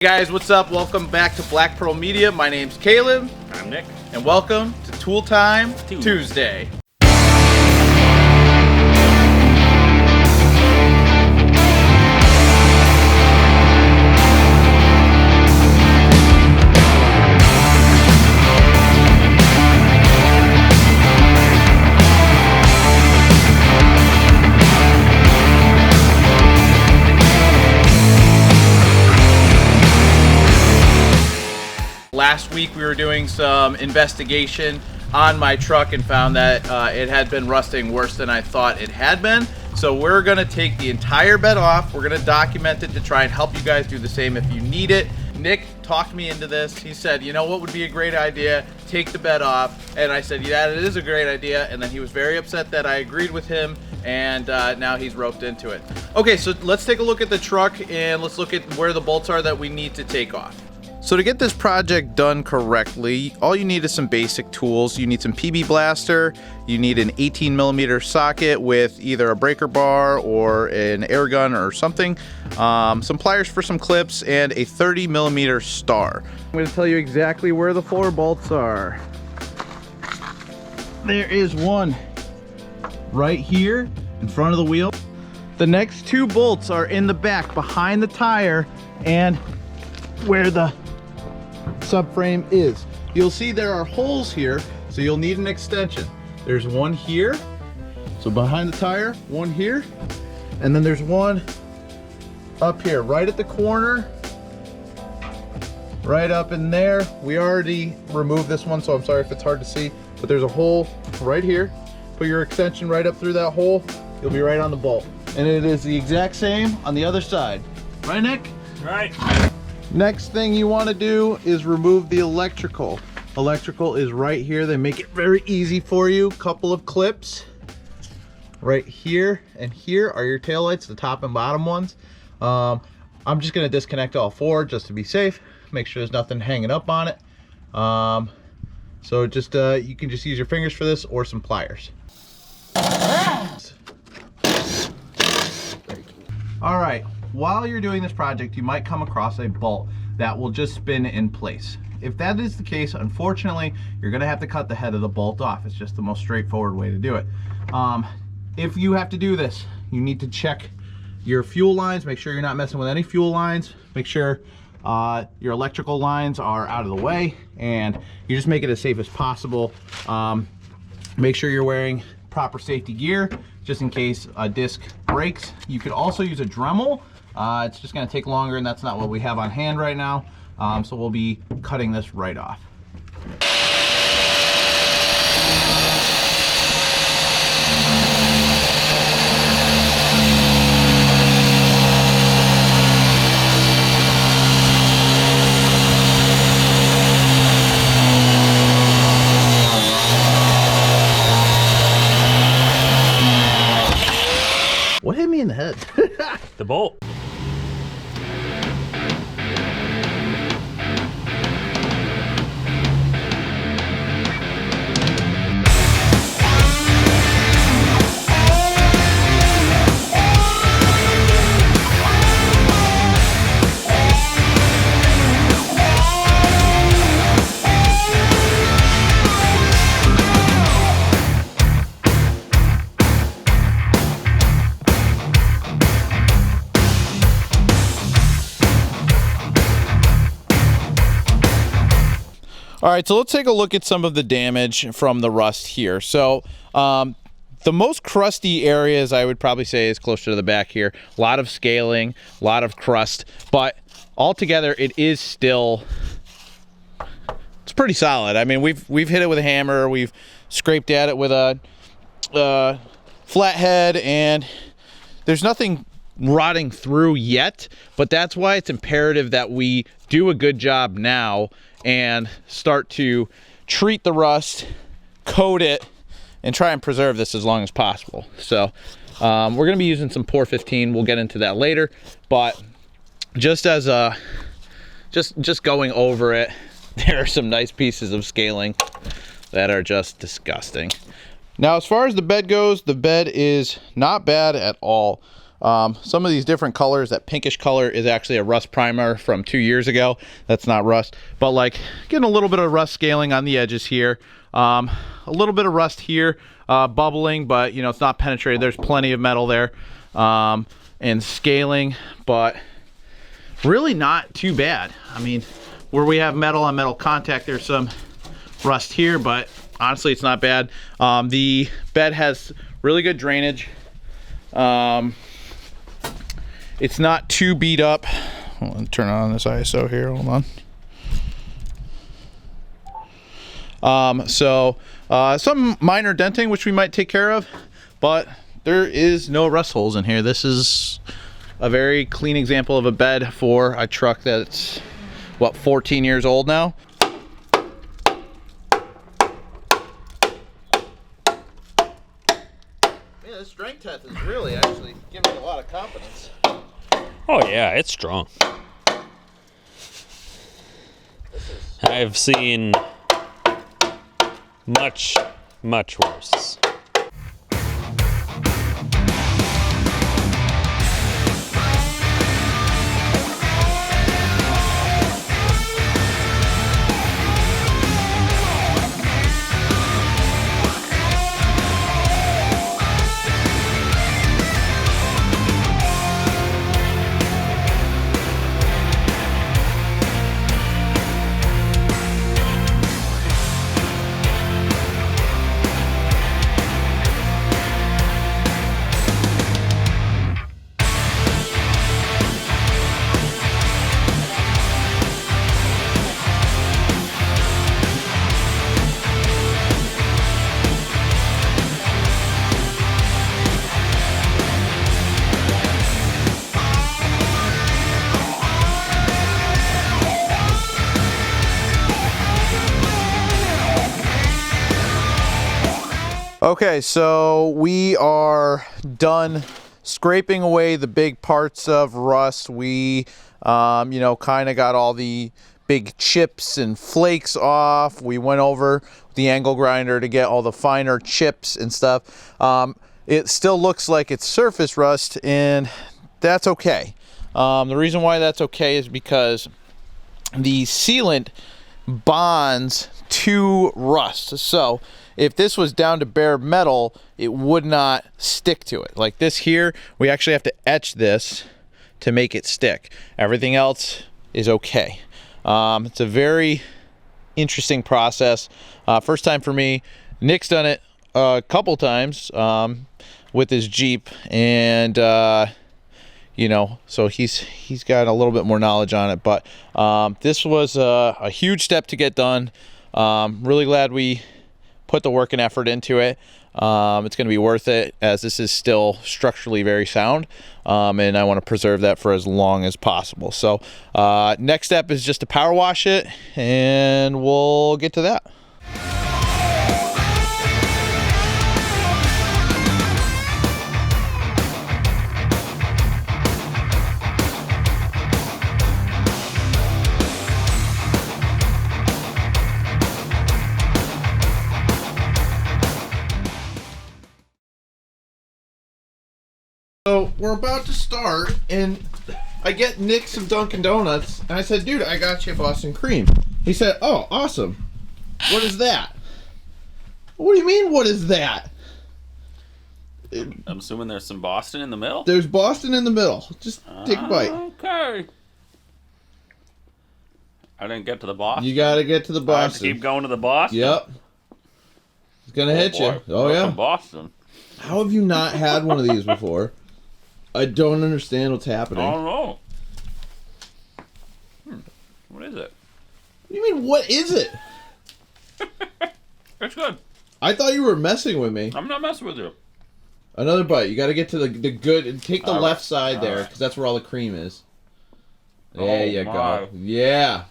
Hey guys, what's up? Welcome back to Black Pearl Media. My name's Caleb. I'm Nick. And welcome to Tool Time Tuesday. Last week we were doing some investigation on my truck and found that it had been rusting worse than I thought it had been. So we're gonna take the entire bed off. We're gonna document it to try and help you guys do the same if you need it. Nick talked me into this. He said, you know what would be a great idea? Take the bed off. And I said, yeah, it is a great idea. And then he was very upset that I agreed with him, and now he's roped into it. Okay, so let's take a look at the truck and let's look at where the bolts are that we need to take off. So to get this project done correctly, all you need is some basic tools. You need some PB blaster, you need an 18mm socket with either a breaker bar or an air gun or something, some pliers for some clips, and a 30mm star. I'm going to tell you exactly where the 4 bolts are. There is one right here in front of the wheel. The next 2 bolts are in the back behind the tire and where the subframe is. You'll see there are holes here, so you'll need an extension. There's one here, so behind the tire, one here, and then there's one up here, right at the corner, right up in there. We already removed this one, so I'm sorry if it's hard to see, but there's a hole right here. Put your extension right up through that hole, you'll be right on the bolt. And it is the exact same on the other side. Right, Nick? Right. Next thing you want to do is remove the electrical. Electrical is right here. They make it very easy for you. Couple of clips. Right here and here are your taillights, the top and bottom ones. I'm just going to disconnect all 4 just to be safe. Make sure there's nothing hanging up on it. So just you can just use your fingers for this or some pliers. All right. While you're doing this project, you might come across a bolt that will just spin in place. If that is the case, unfortunately, you're gonna have to cut the head of the bolt off. It's just the most straightforward way to do it. If you have to do this, you need to check your fuel lines, make sure you're not messing with any fuel lines, make sure your electrical lines are out of the way, and you just make it as safe as possible. Make sure you're wearing proper safety gear, just in case a disc breaks. You could also use a Dremel. It's just going to take longer, and that's not what we have on hand right now. So we'll be cutting this right off. What hit me in the head? The bolt. All right, so let's take a look at some of the damage from the rust here. So the most crusty areas I would probably say is closer to the back here. A lot of scaling, a lot of crust, but altogether it is still, it's pretty solid. I mean, we've hit it with a hammer, we've scraped at it with a flathead, and there's nothing rotting through yet, but that's why it's imperative that we do a good job now and start to treat the rust, coat it, and try and preserve this as long as possible. So we're going to be using some Pour 15. We'll get into that later, but just as a just going over it, there are some nice pieces of scaling that are just disgusting. Now, as far as the bed goes, the bed is not bad at all. Some of these different colors, that pinkish color is actually a rust primer from 2 years ago. That's not rust, but like getting a little bit of rust scaling on the edges here. A little bit of rust here, bubbling, but you know, it's not penetrated. There's plenty of metal there, and scaling, but really not too bad. I mean, where we have metal on metal contact, there's some rust here, but honestly, it's not bad. The bed has really good drainage. It's not too beat up. Hold on, turn on this ISO here, hold on. Some minor denting, which we might take care of, but there is no rust holes in here. This is a very clean example of a bed for a truck that's, what, 14 years old now? Yeah, this strength test is really actually giving me a lot of confidence. Oh yeah, it's strong. I've seen much worse. Okay, so we are done scraping away the big parts of rust. We, you know, kind of got all the big chips and flakes off. We went over the angle grinder to get all the finer chips and stuff. It still looks like it's surface rust, and that's okay. The reason why that's okay is because the sealant bonds to rust. So if this was down to bare metal, it would not stick to it. Like this here, we actually have to etch this to make it stick. Everything else is okay. It's a very interesting process. First time for me. Nick's done it a couple times with his Jeep, and you know, so he's got a little bit more knowledge on it. But this was a huge step to get done. Really glad we put the work and effort into it. It's going to be worth it, as this is still structurally very sound, and I want to preserve that for as long as possible. So next step is just to power wash it, and we'll get to that. So we're about to start, and I get Nick some Dunkin' Donuts, and I said, dude, I got you Boston cream. He said, oh, awesome. What is that? What do you mean, what is that? I'm assuming there's some Boston in the middle? There's Boston in the middle. Just take a bite. Okay. I didn't get to the Boston. You gotta get to the Boston. I have to keep going to the Boston? Yep. It's gonna hit boy. you. Oh, yeah. Boston. How have you not had one of these before? I don't understand what's happening. I don't know. What is it? What do you mean, what is it? It's good. I thought you were messing with me. I'm not messing with you. Another bite. You got to get to the good. Take the left side all there, right. because that's where all the cream is. There you my. go. Yeah.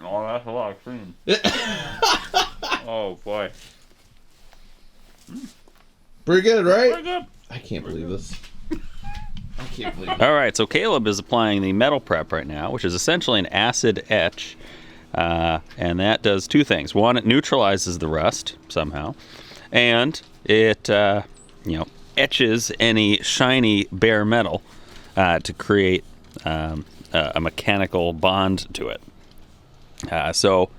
Oh, that's a lot of cream. Oh, boy. Pretty good, right? Pretty good. I can't believe this. I can't believe it. All right, so Caleb is applying the metal prep right now, which is essentially an acid etch. And that does two things. One, it neutralizes the rust somehow. And it, etches any shiny bare metal to create a mechanical bond to it. So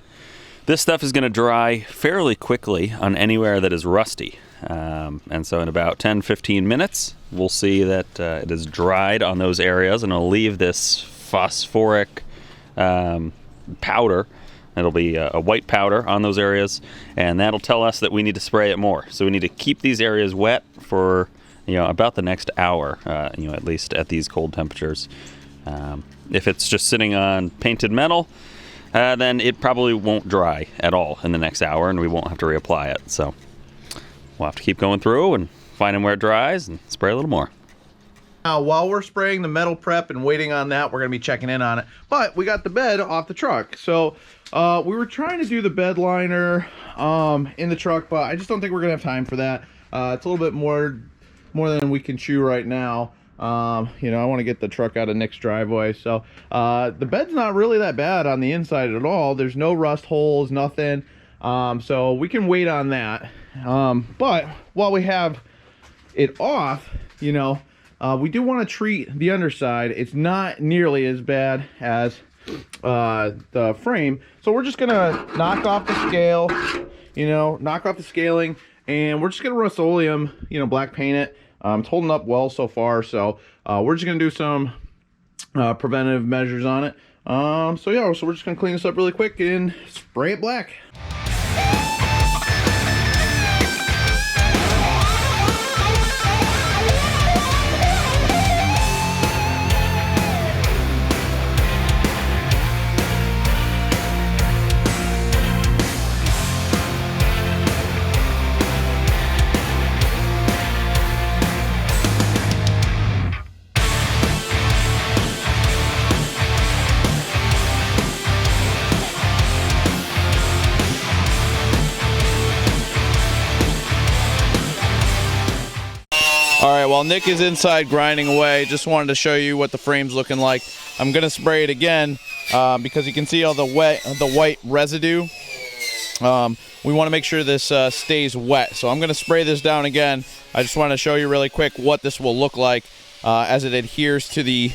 this stuff is going to dry fairly quickly on anywhere that is rusty. And so in about 10-15 minutes, we'll see that it is dried on those areas, and it'll leave this phosphoric powder. It'll be a white powder on those areas, and that'll tell us that we need to spray it more. So we need to keep these areas wet for about the next hour, at least at these cold temperatures. If it's just sitting on painted metal, then it probably won't dry at all in the next hour, and we won't have to reapply it. So we'll have to keep going through and finding where it dries and spray a little more. Now, while we're spraying the metal prep and waiting on that, we're going to be checking in on it. But we got the bed off the truck. So we were trying to do the bed liner in the truck, but I just don't think we're going to have time for that. It's a little bit more than we can chew right now. I want to get the truck out of Nick's driveway. So the bed's not really that bad on the inside at all. There's no rust holes, nothing. So we can wait on that. But while we have it off, we do want to treat the underside. It's not nearly as bad as the frame. So we're just gonna knock off the scale, knock off the scaling, and we're just gonna Rust-Oleum, black paint it. It's holding up well so far, so we're just gonna do some preventive measures on it. So we're just gonna clean this up really quick and spray it black. All right, while Nick is inside grinding away, just wanted to show you what the frame's looking like. I'm gonna spray it again because you can see all the white residue. We want to make sure this stays wet, so I'm gonna spray this down again. I just want to show you really quick what this will look like as it adheres to the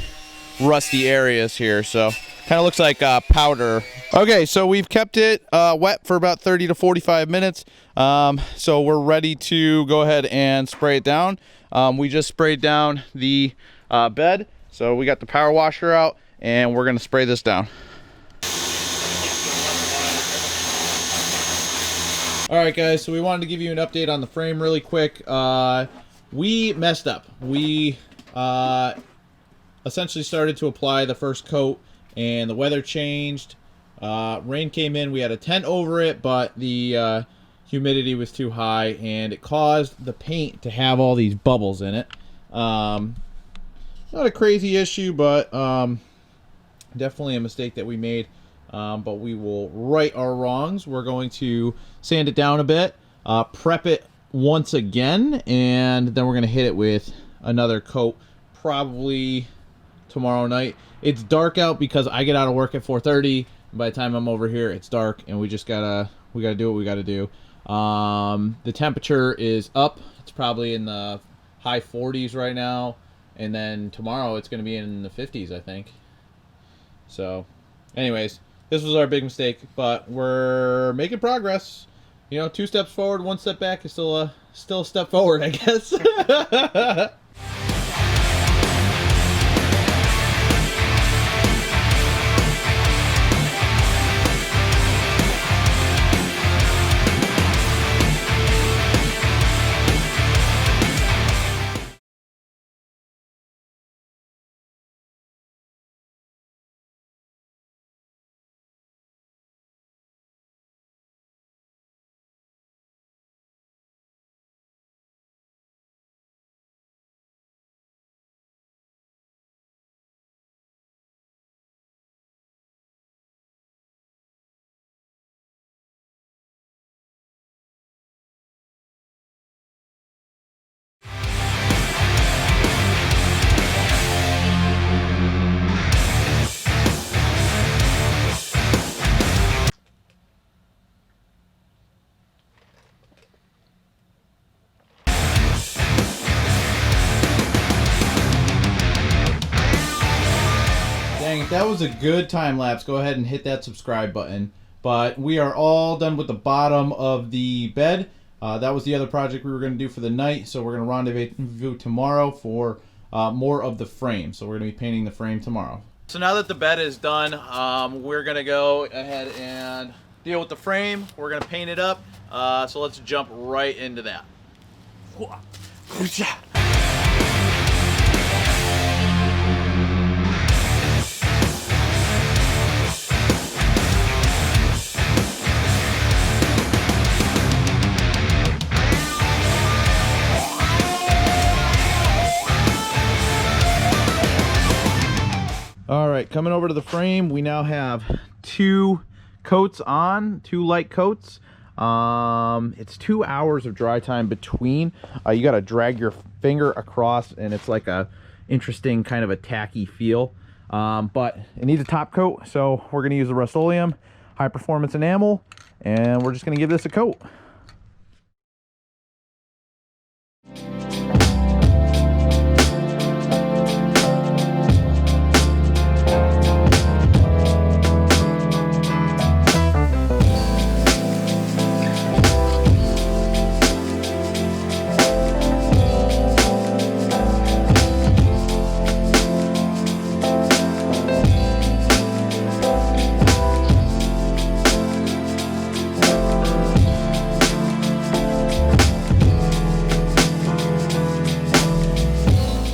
rusty areas here. So kind of looks like powder. Okay, so we've kept it wet for about 30 to 45 minutes. So we're ready to go ahead and spray it down. We just sprayed down the bed, so we got the power washer out, and we're gonna spray this down. All right, guys, so we wanted to give you an update on the frame really quick. We messed up. We essentially started to apply the first coat, and the weather changed. Rain came in. We had a tent over it, but the humidity was too high, and it caused the paint to have all these bubbles in it. Not a crazy issue, but definitely a mistake that we made. But we will right our wrongs. We're going to sand it down a bit, prep it once again, and then we're going to hit it with another coat probably tomorrow night. It's dark out because I get out of work at 4:30. By the time I'm over here, it's dark, and we gotta do what we gotta do. The temperature is up. It's probably in the high 40s right now, and then tomorrow it's going to be in the 50s, I think. So anyways, this was our big mistake, but we're making progress. 2 steps forward, 1 step back is still a step forward, I guess. think that was a good time lapse, go ahead and hit that subscribe button. But we are all done with the bottom of the bed. That was the other project we were going to do for the night, so we're going to rendezvous tomorrow for more of the frame. So we're going to be painting the frame tomorrow. So now that the bed is done, we're going to go ahead and deal with the frame. We're going to paint it up. So let's jump right into that. All right, coming over to the frame, we now have 2 coats on, 2 light coats. It's 2 hours of dry time between. You got to drag your finger across, and it's like a interesting kind of a tacky feel. But it needs a top coat, so we're going to use the Rust-Oleum high performance enamel, and we're just going to give this a coat.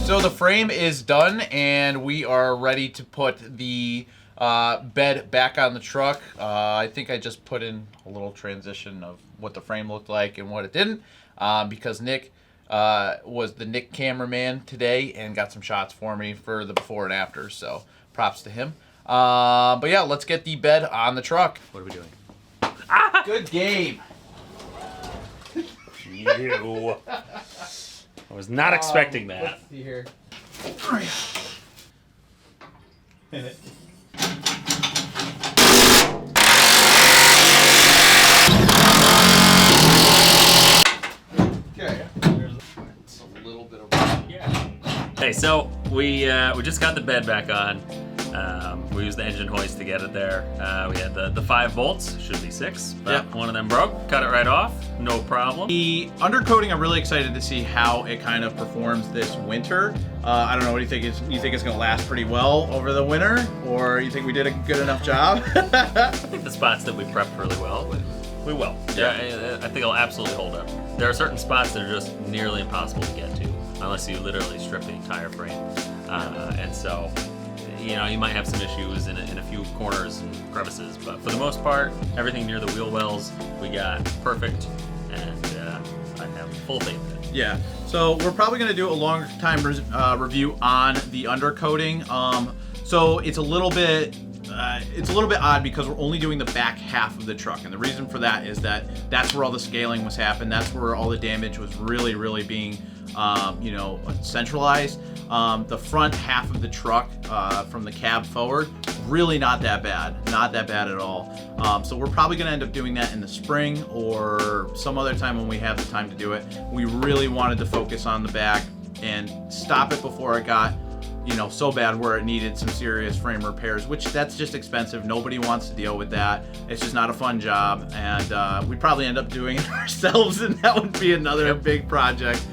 So the frame is done, and we are ready to put the bed back on the truck. I think I just put in a little transition of what the frame looked like and what it didn't, because Nick was the Nick cameraman today and got some shots for me for the before and after, so props to him. But yeah, let's get the bed on the truck. What are we doing? Ah! Good game. You. I was not expecting that. Let's see here. Okay. It's a little bit of Hey, so we just got the bed back on. We used the engine hoist to get it there. We had the 5 bolts, should be 6, but Yep. one of them broke. Cut it right off, no problem. The undercoating, I'm really excited to see how it kind of performs this winter. I don't know, what do you think? You think it's going to last pretty well over the winter, or you think we did a good enough job? I think the spots that we prepped really well, we will. Yeah, I think it'll absolutely hold up. There are certain spots that are just nearly impossible to get to, unless you literally strip the entire frame. And so, you know, you might have some issues in a few corners and crevices, but for the most part, everything near the wheel wells we got perfect, and I have full faith in it. Yeah, so we're probably going to do a longer time review on the undercoating. So it's a little bit odd because we're only doing the back half of the truck, and the reason for that is that that's where all the scaling was happening. That's where all the damage was really being centralized. The front half of the truck, from the cab forward, really not that bad at all. So we're probably going to end up doing that in the spring or some other time when we have the time to do it. We really wanted to focus on the back and stop it before it got so bad where it needed some serious frame repairs, which that's just expensive. Nobody wants to deal with that. It's just not a fun job, and we'd probably end up doing it ourselves, and that would be another big project.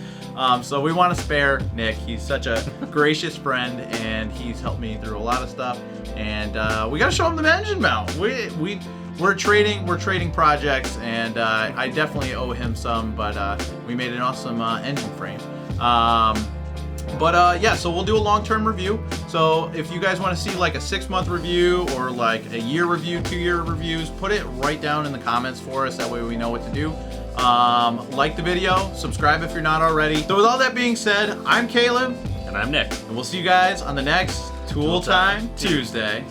So we want to spare Nick. He's such a gracious friend, and he's helped me through a lot of stuff. And we got to show him the engine mount. We're trading projects, and I definitely owe him some. But we made an awesome engine frame. Yeah, so we'll do a long-term review. So if you guys want to see like a 6-month review or like a year review, 2-year reviews, put it right down in the comments for us. That way we know what to do. Like the video, subscribe if you're not already. So with all that being said, I'm Caleb. And I'm Nick. And we'll see you guys on the next Tool Time Tuesday.